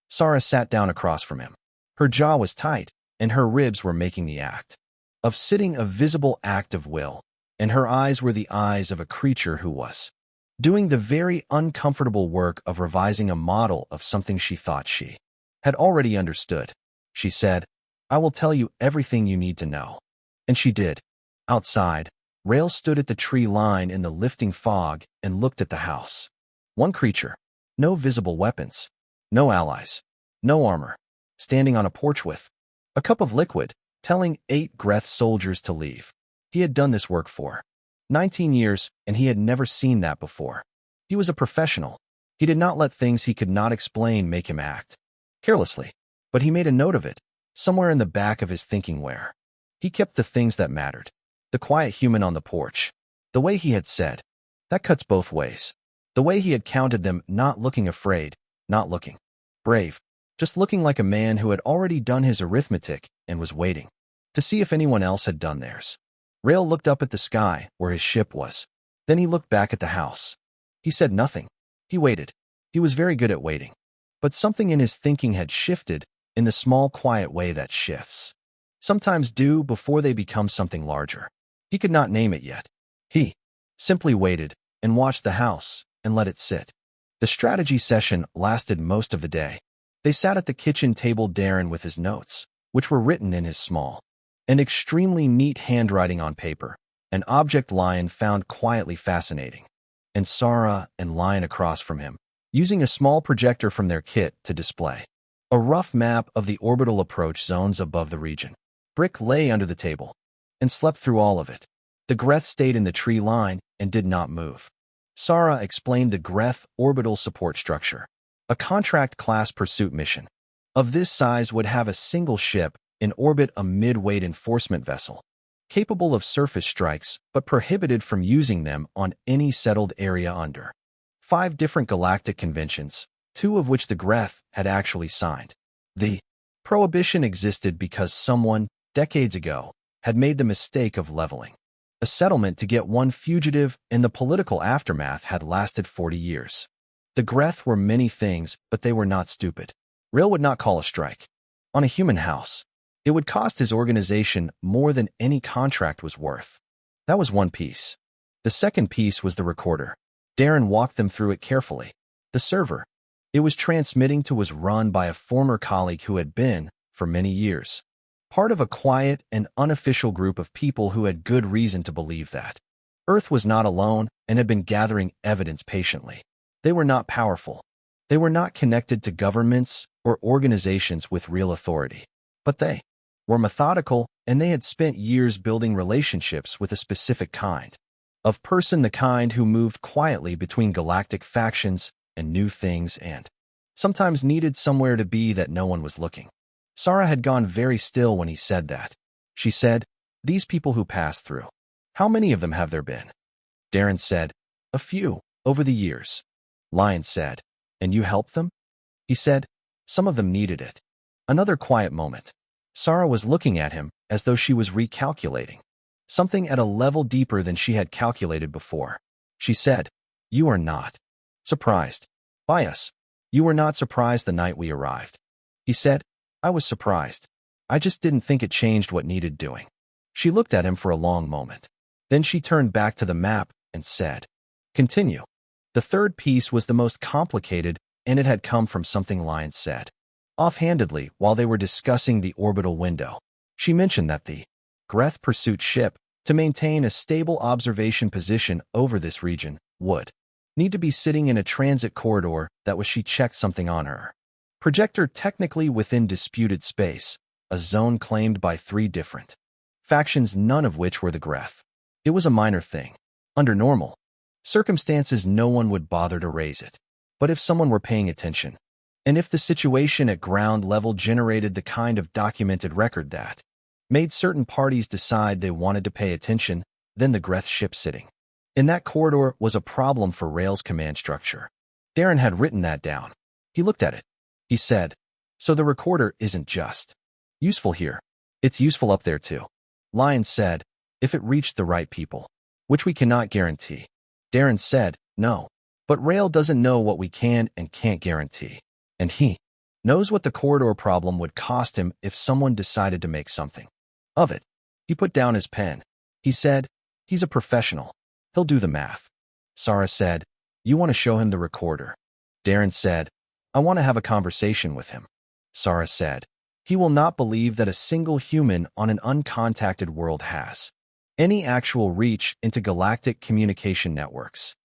A: Sarah sat down across from him. Her jaw was tight, and her ribs were making the act of sitting a visible act of will, and her eyes were the eyes of a creature who was doing the very uncomfortable work of revising a model of something she thought she had already understood. She said, I will tell you everything you need to know. And she did. Outside, Rail stood at the tree line in the lifting fog and looked at the house. One creature. No visible weapons. No allies. No armor. Standing on a porch with a cup of liquid, telling 8 Greth soldiers to leave. He had done this work for 19 years, and he had never seen that before. He was a professional. He did not let things he could not explain make him act carelessly, but he made a note of it, somewhere in the back of his thinking where he kept the things that mattered. The quiet human on the porch. The way he had said, that cuts both ways. The way he had counted them, not looking afraid, not looking brave, just looking like a man who had already done his arithmetic and was waiting to see if anyone else had done theirs. Rail looked up at the sky where his ship was. Then he looked back at the house. He said nothing. He waited. He was very good at waiting. But something in his thinking had shifted in the small, quiet way that shifts sometimes do before they become something larger. He could not name it yet. He simply waited and watched the house and let it sit. The strategy session lasted most of the day. They sat at the kitchen table, Darren with his notes, which were written in his small and extremely neat handwriting on paper, an object Lion found quietly fascinating, and Sarah and Lion across from him, using a small projector from their kit to display a rough map of the orbital approach zones above the region. Brick lay under the table and slept through all of it. The Greth stayed in the tree line and did not move. Sarah explained the Greth orbital support structure. A contract-class pursuit mission of this size would have a single ship in orbit, a mid-weight enforcement vessel, capable of surface strikes but prohibited from using them on any settled area under 5 different galactic conventions, 2 of which the Greth had actually signed. The prohibition existed because someone, decades ago, had made the mistake of leveling a settlement to get one fugitive, and the political aftermath had lasted 40 years. The Greth were many things, but they were not stupid. Rail would not call a strike on a human house. It would cost his organization more than any contract was worth. That was one piece. The second piece was the recorder. Darren walked them through it carefully. The server it was transmitting to was run by a former colleague who had been, for many years, part of a quiet and unofficial group of people who had good reason to believe that Earth was not alone and had been gathering evidence patiently. They were not powerful. They were not connected to governments or organizations with real authority. But they were methodical, and they had spent years building relationships with a specific kind of person, the kind who moved quietly between galactic factions and knew things and sometimes needed somewhere to be that no one was looking. Sarah had gone very still when he said that. She said, These people who passed through, how many of them have there been? Darren said, A few, over the years. Lion said, And you helped them? He said, Some of them needed it. Another quiet moment. Sarah was looking at him as though she was recalculating. Something at a level deeper than she had calculated before. She said, "You are not surprised by us. You were not surprised the night we arrived." He said, "I was surprised. I just didn't think it changed what needed doing." She looked at him for a long moment. Then she turned back to the map and said, "Continue." The third piece was the most complicated, and it had come from something Lion said. Offhandedly, while they were discussing the orbital window, she mentioned that the Greth pursuit ship, to maintain a stable observation position over this region, would need to be sitting in a transit corridor that was she checked something on her projector technically within disputed space, a zone claimed by 3 different factions, none of which were the Greth. It was a minor thing. Under normal circumstances, no one would bother to raise it. But if someone were paying attention, and if the situation at ground level generated the kind of documented record that made certain parties decide they wanted to pay attention, then the Greth ship sitting in that corridor was a problem for Rail's command structure. Darren had written that down. He looked at it. He said, "So the recorder isn't just useful here. It's useful up there too." Lion said, "If it reached the right people, which we cannot guarantee." Darren said, "No. But Rail doesn't know what we can and can't guarantee. And he knows what the corridor problem would cost him if someone decided to make something of it." He put down his pen. He said, "He's a professional. He'll do the math." Sarah said, "You want to show him the recorder?" Darren said, "I want to have a conversation with him." Sarah said, "He will not believe that a single human on an uncontacted world has any actual reach into galactic communication networks."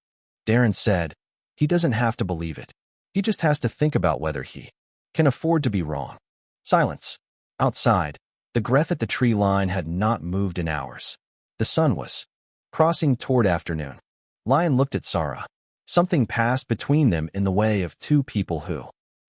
A: Darren said, "He doesn't have to believe it. He just has to think about whether he can afford to be wrong." Silence. Outside, the Greth at the tree line had not moved in hours. The sun was crossing toward afternoon. Lion looked at Sarah. Something passed between them in the way of 2 people who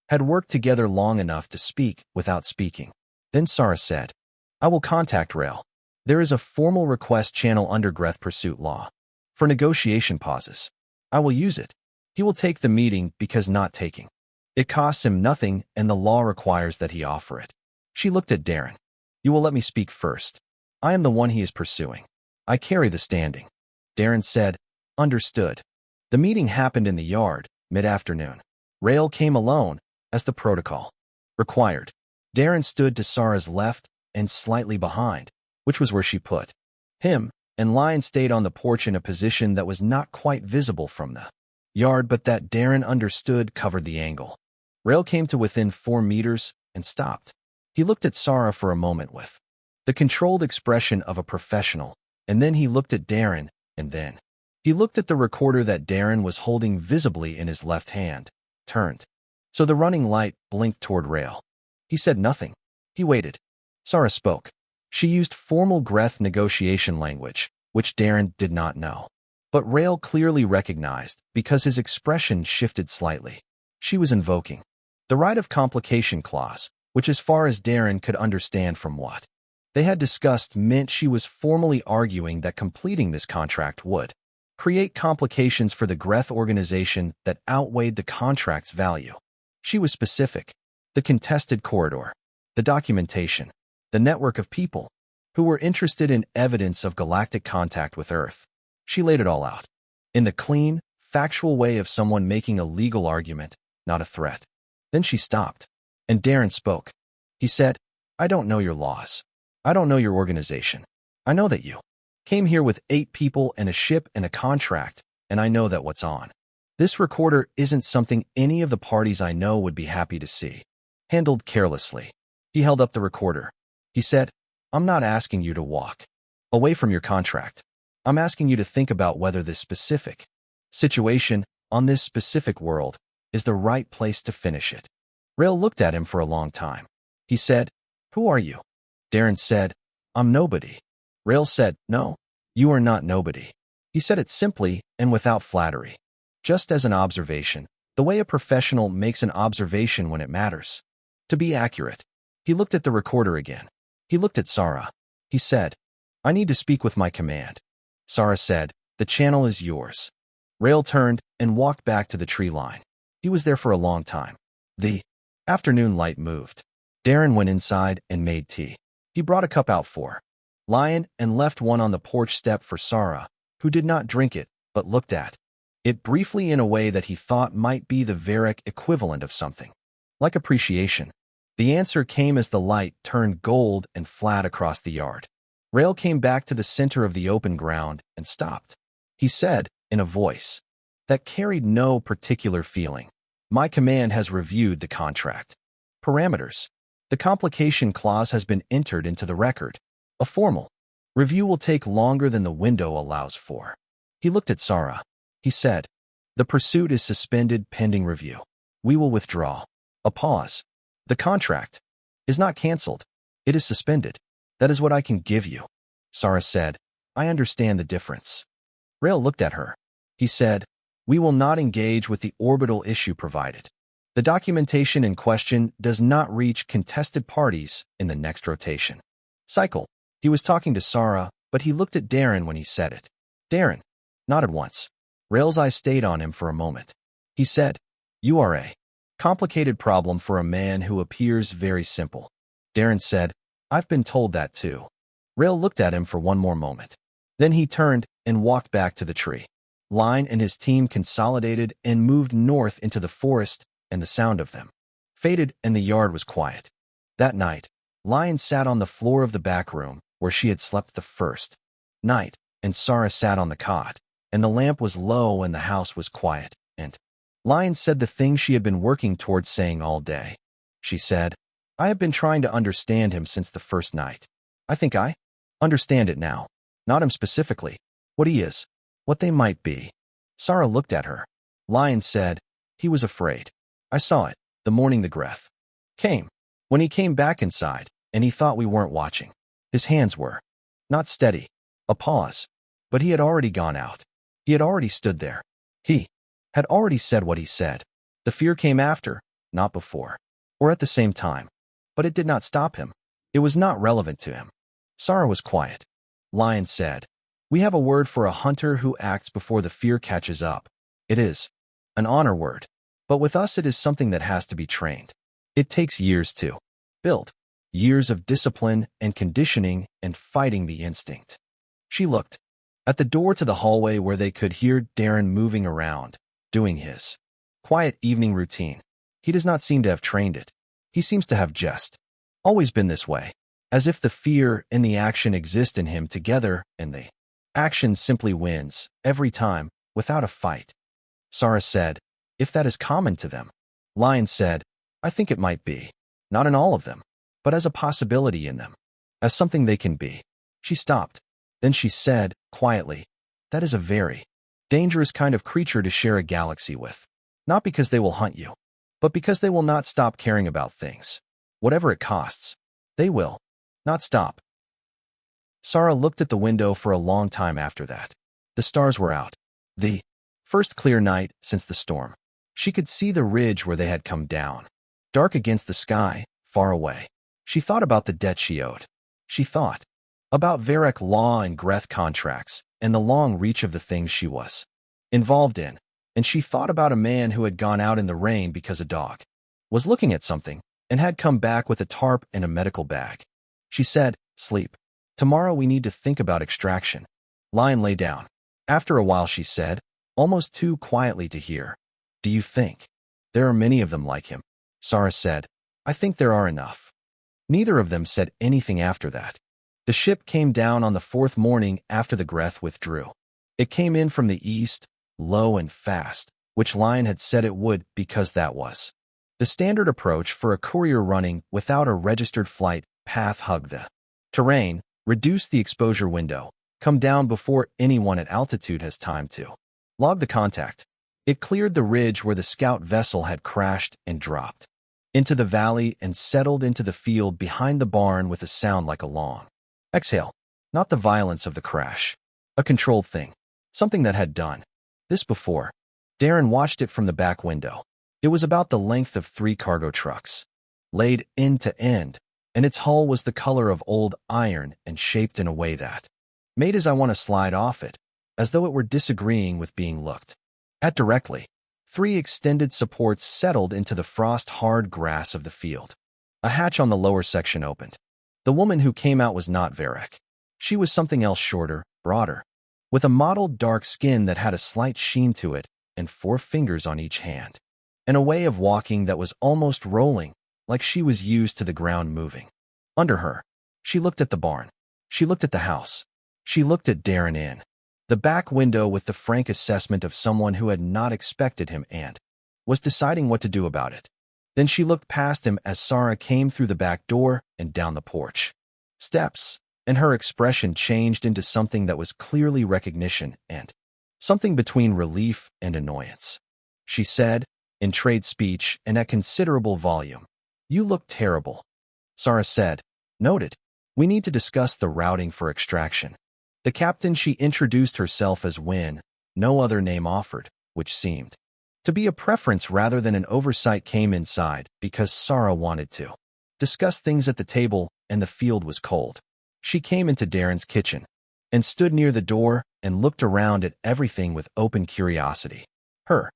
A: had worked together long enough to speak without speaking. Then Sarah said, "I will contact Rail. There is a formal request channel under Greth pursuit law for negotiation pauses. I will use it. He will take the meeting because not taking it costs him nothing and the law requires that he offer it." She looked at Darren. "You will let me speak first. I am the one he is pursuing. I carry the standing." Darren said, "Understood." The meeting happened in the yard, mid-afternoon. Rail came alone, as the protocol required. Darren stood to Sarah's left and slightly behind, which was where she put him, and Lion stayed on the porch in a position that was not quite visible from the yard but that Darren understood covered the angle. Rail came to within 4 meters and stopped. He looked at Sarah for a moment with the controlled expression of a professional, and then he looked at Darren, and then he looked at the recorder that Darren was holding visibly in his left hand, turned. So the running light blinked toward Rail. He said nothing. He waited. Sarah spoke. She used formal Greth negotiation language, which Darren did not know. But Rail clearly recognized because his expression shifted slightly. She was invoking the right of complication clause, which as far as Darren could understand from what they had discussed meant she was formally arguing that completing this contract would create complications for the Greth organization that outweighed the contract's value. She was specific. The contested corridor, the documentation, the network of people who were interested in evidence of galactic contact with Earth. She laid it all out in the clean, factual way of someone making a legal argument, not a threat. Then she stopped, and Darren spoke. He said, "I don't know your laws. I don't know your organization. I know that you came here with 8 people and a ship and a contract, and I know that what's on this recorder isn't something any of the parties I know would be happy to see handled carelessly." He held up the recorder. He said, "I'm not asking you to walk away from your contract. I'm asking you to think about whether this specific situation on this specific world is the right place to finish it." Rail looked at him for a long time. He said, "Who are you?" Darren said, "I'm nobody." Rail said, "No, you are not nobody." He said it simply and without flattery, just as an observation, the way a professional makes an observation when it matters. To be accurate. He looked at the recorder again. He looked at Sarah. He said, "I need to speak with my command." Sarah said, "The channel is yours." Rail turned and walked back to the tree line. He was there for a long time. The Afternoon light moved. Darren went inside and made tea. He brought a cup out for Lion and left one on the porch step for Sarah, who did not drink it, but looked at it briefly in a way that he thought might be the Varric equivalent of something like appreciation. The answer came as the light turned gold and flat across the yard. Rail came back to the center of the open ground and stopped. He said, in a voice that carried no particular feeling, "My command has reviewed the contract parameters. The complication clause has been entered into the record. A formal review will take longer than the window allows for." He looked at Sarah. He said, "The pursuit is suspended pending review. We will withdraw." A pause. "The contract is not canceled. It is suspended. That is what I can give you." Sarah said, "I understand the difference." Rail looked at her. He said, "We will not engage with the orbital issue provided. The documentation in question does not reach contested parties in the next rotation cycle." He was talking to Sarah, but he looked at Darren when he said it. Darren nodded once. Rail's eyes stayed on him for a moment. He said, "You are a complicated problem for a man who appears very simple." Darren said, "I've been told that too." Rail looked at him for one more moment. Then he turned and walked back to the tree. Line and his team consolidated and moved north into the forest, and the sound of them faded and the yard was quiet. That night, Lion sat on the floor of the back room where she had slept the first night, and Sarah sat on the cot, and the lamp was low and the house was quiet, and Lion said the thing she had been working towards saying all day. She said, "I have been trying to understand him since the first night. I think I understand it now. Not him specifically, what he is, what they might be." Sarah looked at her. Lion said, "He was afraid. I saw it, the morning the Greth came. When he came back inside, and he thought we weren't watching. His hands were not steady." A pause. But he had already gone out. He had already stood there. He had already said what he said. The fear came after, not before, or at the same time. But it did not stop him. It was not relevant to him. Sarah was quiet. Lion said, "We have a word for a hunter who acts before the fear catches up. It is an honor word. But with us it is something that has to be trained. It takes years to build. Years of discipline and conditioning and fighting the instinct." She looked at the door to the hallway where they could hear Darren moving around, doing his quiet evening routine. He does not seem to have trained it. He seems to have just always been this way, as if the fear and the action exist in him together and the action simply wins, every time, without a fight. Sarah said, "If that is common to them." Lion said, "I think it might be. Not in all of them, but as a possibility in them. As something they can be." She stopped. Then she said, quietly, "That is a very dangerous kind of creature to share a galaxy with. Not because they will hunt you, but because they will not stop caring about things. Whatever it costs, they will not stop." Sarah looked at the window for a long time after that. The stars were out. The first clear night since the storm. She could see the ridge where they had come down, dark against the sky, far away. She thought about the debt she owed. She thought about Varric law and Greth contracts and the long reach of the things she was involved in, and she thought about a man who had gone out in the rain because a dog was looking at something and had come back with a tarp and a medical bag. She said, "Sleep. Tomorrow we need to think about extraction." Lion lay down. After a while she said, almost too quietly to hear, "Do you think there are many of them like him?" Sarah said, "I think there are enough." Neither of them said anything after that. The ship came down on the fourth morning after the Greth withdrew. It came in from the east, low and fast, which Lion had said it would because that was the standard approach for a courier running without a registered flight path. Hug the terrain, reduce the exposure window, come down before anyone at altitude has time to log the contact. It cleared the ridge where the scout vessel had crashed and dropped into the valley and settled into the field behind the barn with a sound like a long exhale. Not the violence of the crash. A controlled thing. Something that had done this before. Darren watched it from the back window. It was about the length of 3 cargo trucks, laid end to end, and its hull was the color of old iron and shaped in a way that made as I want to slide off it, as though it were disagreeing with being looked at directly. 3 extended supports settled into the frost-hard grass of the field. A hatch on the lower section opened. The woman who came out was not Varek. She was something else, shorter, broader, with a mottled dark skin that had a slight sheen to it and 4 fingers on each hand, and a way of walking that was almost rolling, like she was used to the ground moving. Under her, she looked at the barn. She looked at the house. She looked at Darren in the back window with the frank assessment of someone who had not expected him and was deciding what to do about it. Then she looked past him as Sarah came through the back door and down the porch steps, and her expression changed into something that was clearly recognition and something between relief and annoyance. She said, in trade speech and at considerable volume, "You look terrible." Sarah said, "Noted. We need to discuss the routing for extraction." The captain, she introduced herself as Win, no other name offered, which seemed to be a preference rather than an oversight, came inside because Sarah wanted to discuss things at the table and the field was cold. She came into Darren's kitchen and stood near the door and looked around at everything with open curiosity. Her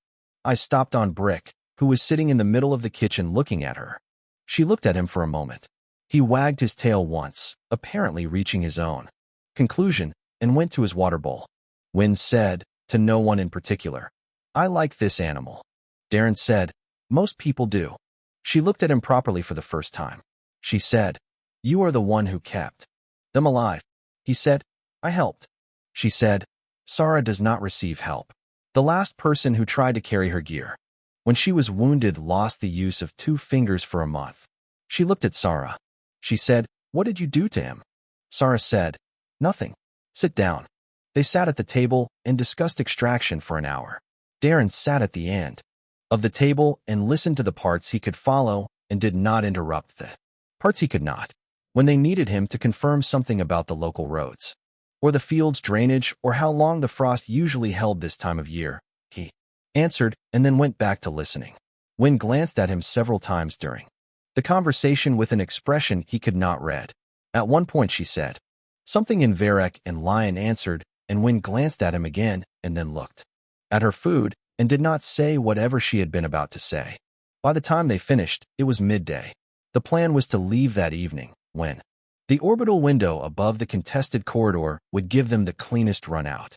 A: eyes stopped on Brick, who was sitting in the middle of the kitchen looking at her. She looked at him for a moment. He wagged his tail once, apparently reaching his own conclusion, and went to his water bowl. Wynne said, to no one in particular, "I like this animal." Darren said, "Most people do." She looked at him properly for the first time. She said, "You are the one who kept them alive." He said, "I helped." She said, "Sarah does not receive help. The last person who tried to carry her gear when she was wounded lost the use of 2 fingers for a month." She looked at Sarah. She said, "What did you do to him?" Sarah said, "Nothing. Sit down." They sat at the table and discussed extraction for an hour. Darren sat at the end of the table and listened to the parts he could follow and did not interrupt the parts he could not. When they needed him to confirm something about the local roads, or the field's drainage, or how long the frost usually held this time of year, he answered and then went back to listening. Wynne glanced at him several times during the conversation with an expression he could not read. At one point she said something in Varek, and Lion answered, and Wynne glanced at him again and then looked at her food and did not say whatever she had been about to say. By the time they finished, it was midday. The plan was to leave that evening, when the orbital window above the contested corridor would give them the cleanest run out.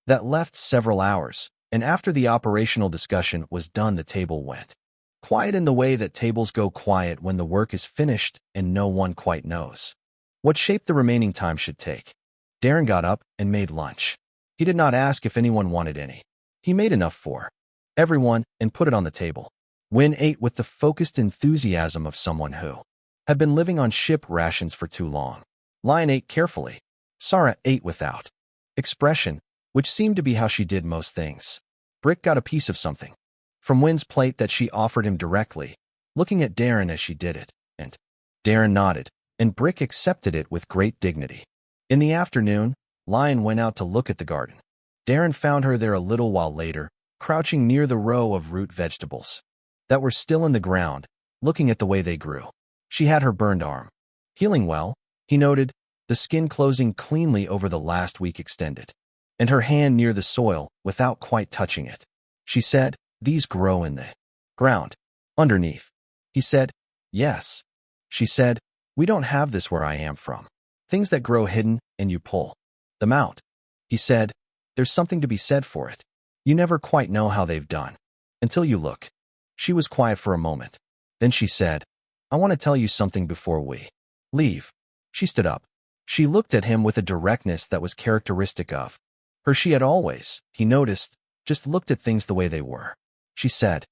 A: That left several hours, and after the operational discussion was done, the table went quiet in the way that tables go quiet when the work is finished and no one quite knows what shape the remaining time should take. Darren got up and made lunch. He did not ask if anyone wanted any. He made enough for everyone and put it on the table. Wynne ate with the focused enthusiasm of someone who had been living on ship rations for too long. Lion ate carefully. Sarah ate without expression, which seemed to be how she did most things. Brick got a piece of something from Wynne's plate that she offered him directly, looking at Darren as she did it, and Darren nodded, and Brick accepted it with great dignity. In the afternoon, Lion went out to look at the garden. Darren found her there a little while later, crouching near the row of root vegetables that were still in the ground, looking at the way they grew. She had her burned arm healing well, he noted, the skin closing cleanly over the last week extended, and her hand near the soil without quite touching it. She said, "These grow in the ground underneath." He said, "Yes." She said, "We don't have this where I am from. Things that grow hidden and you pull them out." He said, "There's something to be said for it. You never quite know how they've done until you look." She was quiet for a moment. Then she said, "I want to tell you something before we leave." She stood up. She looked at him with a directness that was characteristic of her. She had always, he noticed, just looked at things the way they were. She said,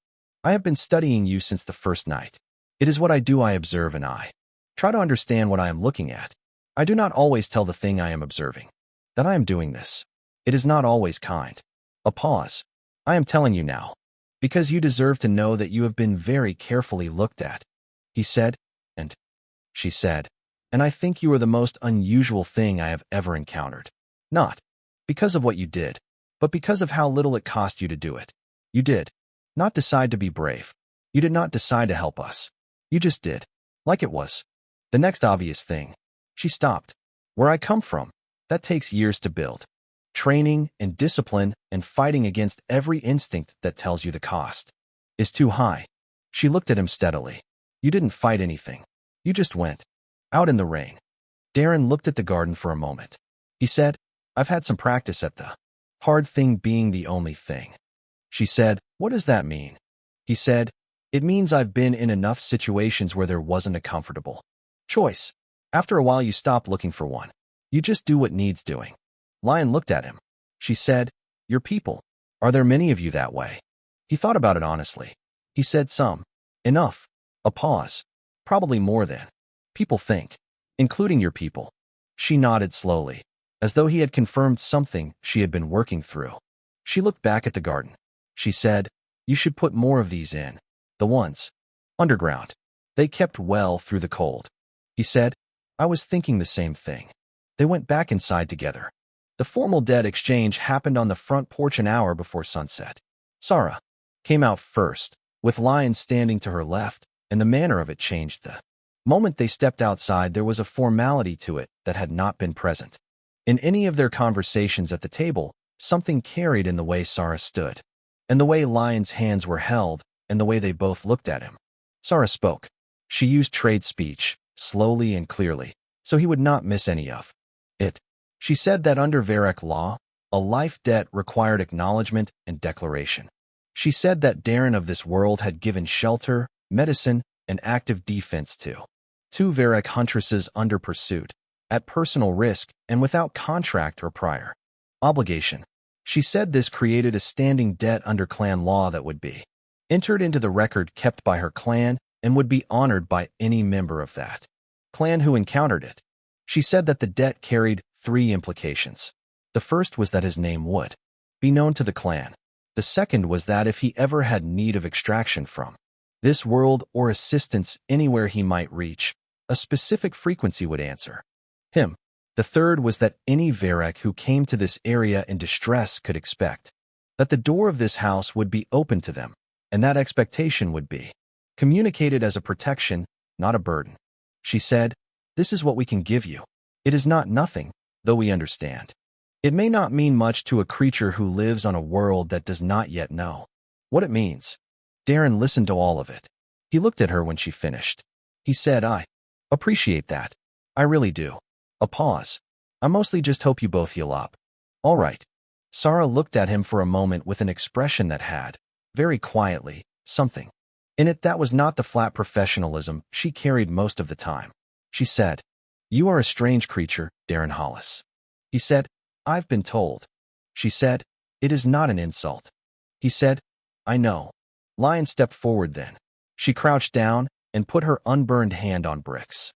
A: "I have been studying you since the first night. It is what I do. I observe and I try to understand what I am looking at. I do not always tell the thing I am observing that I am doing this. It is not always kind." A pause. "I am telling you now, because you deserve to know that you have been very carefully looked at," he said, and she said, "And I think you are the most unusual thing I have ever encountered. Not because of what you did, but because of how little it cost you to do it. You did not decide to be brave. You did not decide to help us. You just did, like it was the next obvious thing." She stopped. "Where I come from, that takes years to build. training and discipline and fighting against every instinct that tells you the cost is too high. She looked at him steadily. You didn't fight anything. You just went out in the rain. Darren looked at the garden for a moment. He said, I've had some practice at the hard thing being the only thing. She said, what does that mean? He said, it means I've been in enough situations where there wasn't a comfortable choice. After a while you stop looking for one. You just do what needs doing. Lion looked at him. She said, your people. Are there many of you that way? He thought about it honestly. He said some. Enough. A pause. Probably more than people think. Including your people. She nodded slowly, as though he had confirmed something she had been working through. She looked back at the garden. She said, you should put more of these in. The ones underground. They kept well through the cold. He said, I was thinking the same thing. They went back inside together. The formal dead exchange happened on the front porch an hour before sunset. Sarah came out first, with Lion standing to her left, and the manner of it changed. The moment they stepped outside, there was a formality to it that had not been present in any of their conversations at the table. Something carried in the way Sarah stood, and the way Lion's hands were held, and the way they both looked at him. Sarah spoke. She used trade speech, slowly and clearly, so he would not miss any of it. She said that under Varric law, a life debt required acknowledgement and declaration. She said that Darren of this world had given shelter, medicine, and active defense to two Varric Huntresses under pursuit, at personal risk and without contract or prior obligation. She said this created a standing debt under clan law that would be entered into the record kept by her clan and would be honored by any member of that clan who encountered it. She said that the debt carried 3 implications. The first was that his name would be known to the clan. The second was that if he ever had need of extraction from this world or assistance anywhere he might reach, a specific frequency would answer him. The third was that any Varric who came to this area in distress could expect that the door of this house would be open to them, and that expectation would be communicated as a protection, not a burden. She said, this is what we can give you. It is not nothing, though we understand. It may not mean much to a creature who lives on a world that does not yet know what it means. Darren listened to all of it. He looked at her when she finished. He said, I appreciate that. I really do. A pause. I mostly just hope you both heal up. All right. Sarah looked at him for a moment with an expression that had, very quietly, something in it that was not the flat professionalism she carried most of the time. She said, you are a strange creature, Darren Hollis. He said, I've been told. She said, it is not an insult. He said, I know. Lion stepped forward then. She crouched down and put her unburned hand on Brick's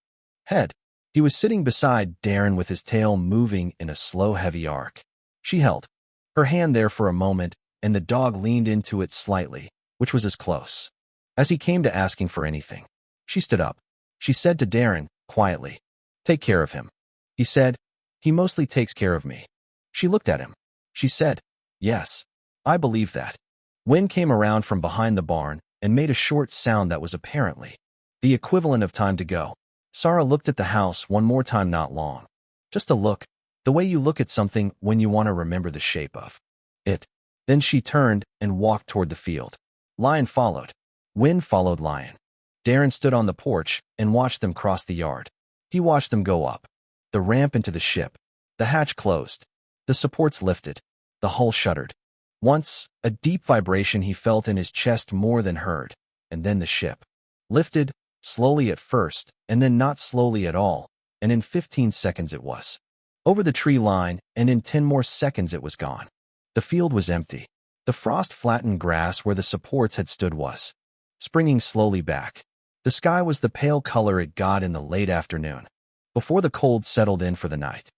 A: head. He was sitting beside Darren with his tail moving in a slow, heavy arc. She held her hand there for a moment, and the dog leaned into it slightly, which was as close as he came to asking for anything. She stood up. She said to Darren, quietly, take care of him. He said, he mostly takes care of me. She looked at him. She said, yes, I believe that. Wind came around from behind the barn and made a short sound that was apparently the equivalent of time to go. Sarah looked at the house one more time, not long. Just a look, the way you look at something when you want to remember the shape of it. Then she turned and walked toward the field. Lion followed. Wind followed Lion. Darren stood on the porch and watched them cross the yard. He watched them go up the ramp into the ship. The hatch closed. The supports lifted. The hull shuddered. Once, a deep vibration he felt in his chest more than heard, and then the ship lifted, slowly at first, and then not slowly at all, and in 15 seconds it was over the tree line, and in 10 more seconds it was gone. The field was empty. The frost-flattened grass where the supports had stood was springing slowly back. The sky was the pale color it got in the late afternoon, before the cold settled in for the night.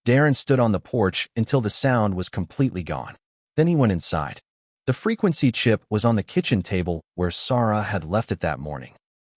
A: Darren stood on the porch until the sound was completely gone. Then he went inside. The frequency chip was on the kitchen table where Sarah had left it that morning,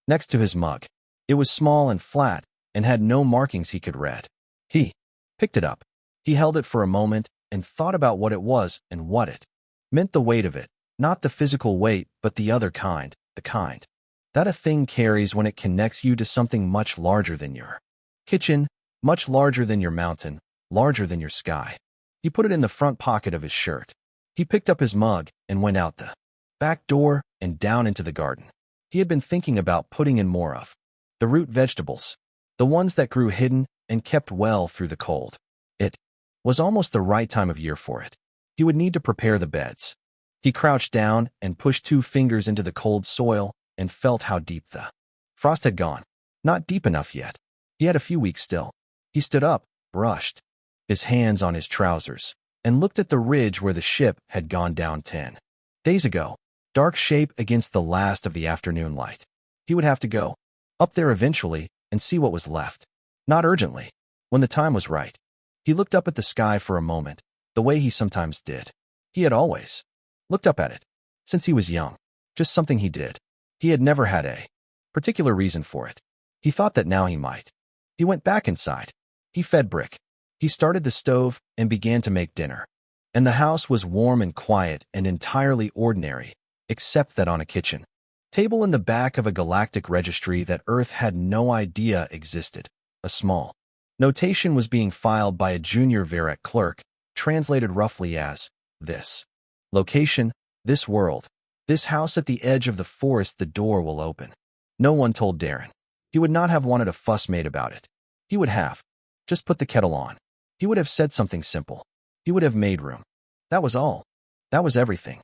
A: next to his mug. It was small and flat and had no markings he could read. He picked it up. He held it for a moment and thought about what it was and what it meant. The weight of it, not the physical weight, but the other kind, the kind that a thing carries when it connects you to something much larger than your kitchen, much larger than your mountain, larger than your sky. He put it in the front pocket of his shirt. He picked up his mug and went out the back door and down into the garden. He had been thinking about putting in more of the root vegetables, the ones that grew hidden and kept well through the cold. It was almost the right time of year for it. He would need to prepare the beds. He crouched down and pushed 2 fingers into the cold soil and felt how deep the frost had gone. Not deep enough yet. He had a few weeks still. He stood up, brushed his hands on his trousers, and looked at the ridge where the ship had gone down 10 days ago. Dark shape against the last of the afternoon light. He would have to go up there eventually and see what was left. Not urgently. When the time was right. He looked up at the sky for a moment, the way he sometimes did. He had always looked up at it since he was young. Just something he did. He had never had a particular reason for it. He thought that now he might. He went back inside. He fed Brick. He started the stove and began to make dinner. And the house was warm and quiet and entirely ordinary, except that on a kitchen table in the back of a galactic registry that Earth had no idea existed, a small notation was being filed by a junior Varec clerk, translated roughly as, "This location, this world, this house at the edge of the forest, the door will open." No one told Darren. He would not have wanted a fuss made about it. He would have just put the kettle on. He would have said something simple. He would have made room. That was all. That was everything.